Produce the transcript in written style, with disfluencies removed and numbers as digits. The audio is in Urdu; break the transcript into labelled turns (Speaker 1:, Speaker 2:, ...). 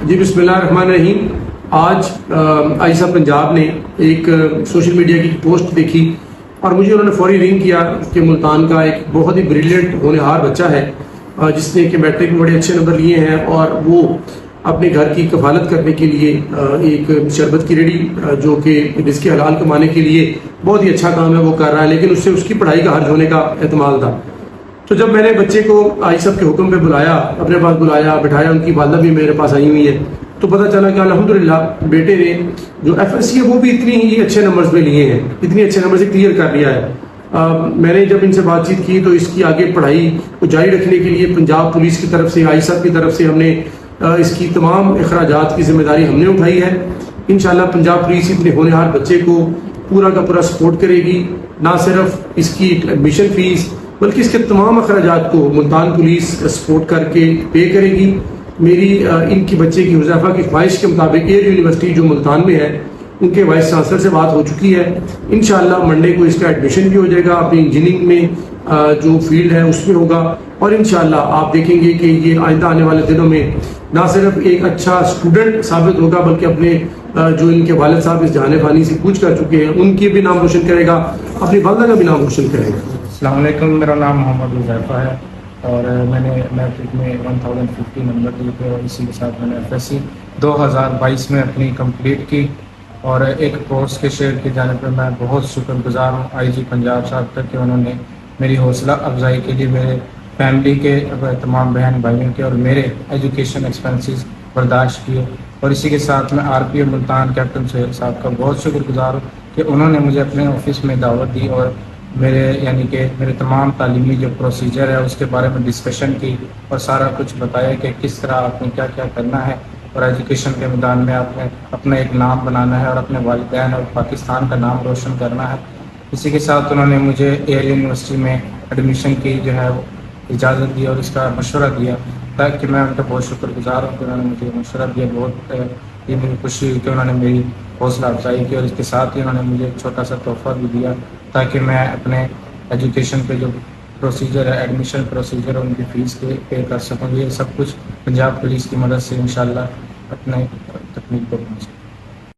Speaker 1: جی بسم اللہ الرحمن الرحیم. آج آئسا پنجاب نے ایک سوشل میڈیا کی پوسٹ دیکھی اور مجھے انہوں نے فوری رنگ کیا کہ ملتان کا ایک بہت ہی بریلینٹ ہونہار بچہ ہے جس نے کہ میٹرک میں بڑے اچھے نمبر لیے ہیں اور وہ اپنے گھر کی کفالت کرنے کے لیے ایک شربت کی ریڑھی جو کہ جس کے حلال کمانے کے لیے بہت ہی اچھا کام ہے وہ کر رہا ہے، لیکن اس سے اس کی پڑھائی کا حرج ہونے کا احتمال تھا. تو جب میں نے بچے کو آئی صاحب کے حکم پہ بلایا، اپنے پاس بلایا، بٹھایا، ان کی والدہ بھی میرے پاس آئی ہوئی ہے، تو پتہ چلا کہ الحمدللہ بیٹے نے جو ایف ایس سی ہے وہ بھی اتنی ہی اچھے نمبرز میں لیے ہیں، اتنے اچھے نمبر سے کلیئر کر لیا ہے. میں نے جب ان سے بات چیت کی تو اس کی آگے پڑھائی کو جاری رکھنے کے لیے پنجاب پولیس کی طرف سے، آئی صاحب کی طرف سے ہم نے اس کی تمام اخراجات کی ذمہ داری ہم نے اٹھائی ہے. انشاءاللہ پنجاب پولیس اتنے ہونہار بچے کو پورا کا پورا سپورٹ کرے گی، نہ صرف اس کی ایڈمیشن فیس بلکہ اس کے تمام اخراجات کو ملتان پولیس سپورٹ کر کے پے کرے گی. میری ان کی بچے کی حذیفہ کی خواہش کے مطابق ایئر یونیورسٹی جو ملتان میں ہے ان کے وائس چانسلر سے بات ہو چکی ہے. انشاءاللہ منڈے کو اس کا ایڈمیشن بھی ہو جائے گا، اپنی انجینئرنگ میں جو فیلڈ ہے اس میں ہوگا، اور انشاءاللہ آپ دیکھیں گے کہ یہ آئندہ آنے والے دنوں میں نہ صرف ایک اچھا اسٹوڈنٹ ثابت ہوگا بلکہ اپنے جو ان کے والد صاحب اس جہان فانی سے کوچ کر چکے ہیں ان کی بھی نام روشن کرے گا، اپنی والدہ کا بھی نام روشن کرے گا.
Speaker 2: السلام علیکم، میرا نام محمد حذیفہ ہے اور میں نے میٹرک میں 1050 نمبر لیے تھے اور اسی کے ساتھ میں نے ایف ایس سی 2022 میں اپنی کمپلیٹ کی. اور ایک کورس کے شیئر کی جانب پہ میں بہت شکر گزار ہوں آئی جی پنجاب صاحب تک کہ انہوں نے میری حوصلہ افزائی کے لیے میرے فیملی کے تمام بہن بھائیوں کے اور میرے ایجوکیشن ایکسپینسز برداشت کیے. اور اسی کے ساتھ میں آر پی او ملتان کیپٹن سہیل صاحب کا بہت شکر گزار ہوں کہ انہوں نے مجھے اپنے آفس میں دعوت دی اور میرے تمام تعلیمی جو پروسیجر ہے اس کے بارے میں ڈسکشن کی اور سارا کچھ بتایا کہ کس طرح آپ نے کیا کیا کرنا ہے اور ایجوکیشن کے میدان میں آپ نے اپنا ایک نام بنانا ہے اور اپنے والدین اور پاکستان کا نام روشن کرنا ہے. اسی کے ساتھ انہوں نے مجھے ایئر یونیورسٹی میں ایڈمیشن کی جو ہے وہ اجازت دی اور اس کا مشورہ دیا، تاکہ میں ان کا بہت شکر گزار ہوں کہ انہوں نے مجھے مشورہ دیا. بہت یہ مجھے خوشی ہوئی کہ انہوں نے میری حوصلہ افزائی کی اور اس کے ساتھ ہی انہوں نے مجھے ایک چھوٹا سا تحفہ بھی دیا تاکہ میں اپنے ایجوکیشن پہ جو پروسیجر ہے، ایڈمیشن پروسیجر ہے، ان کی فیس پے کر سکوں. یہ سب کچھ پنجاب پولیس کی مدد سے انشاءاللہ اپنے تکمیل کو پہنچے.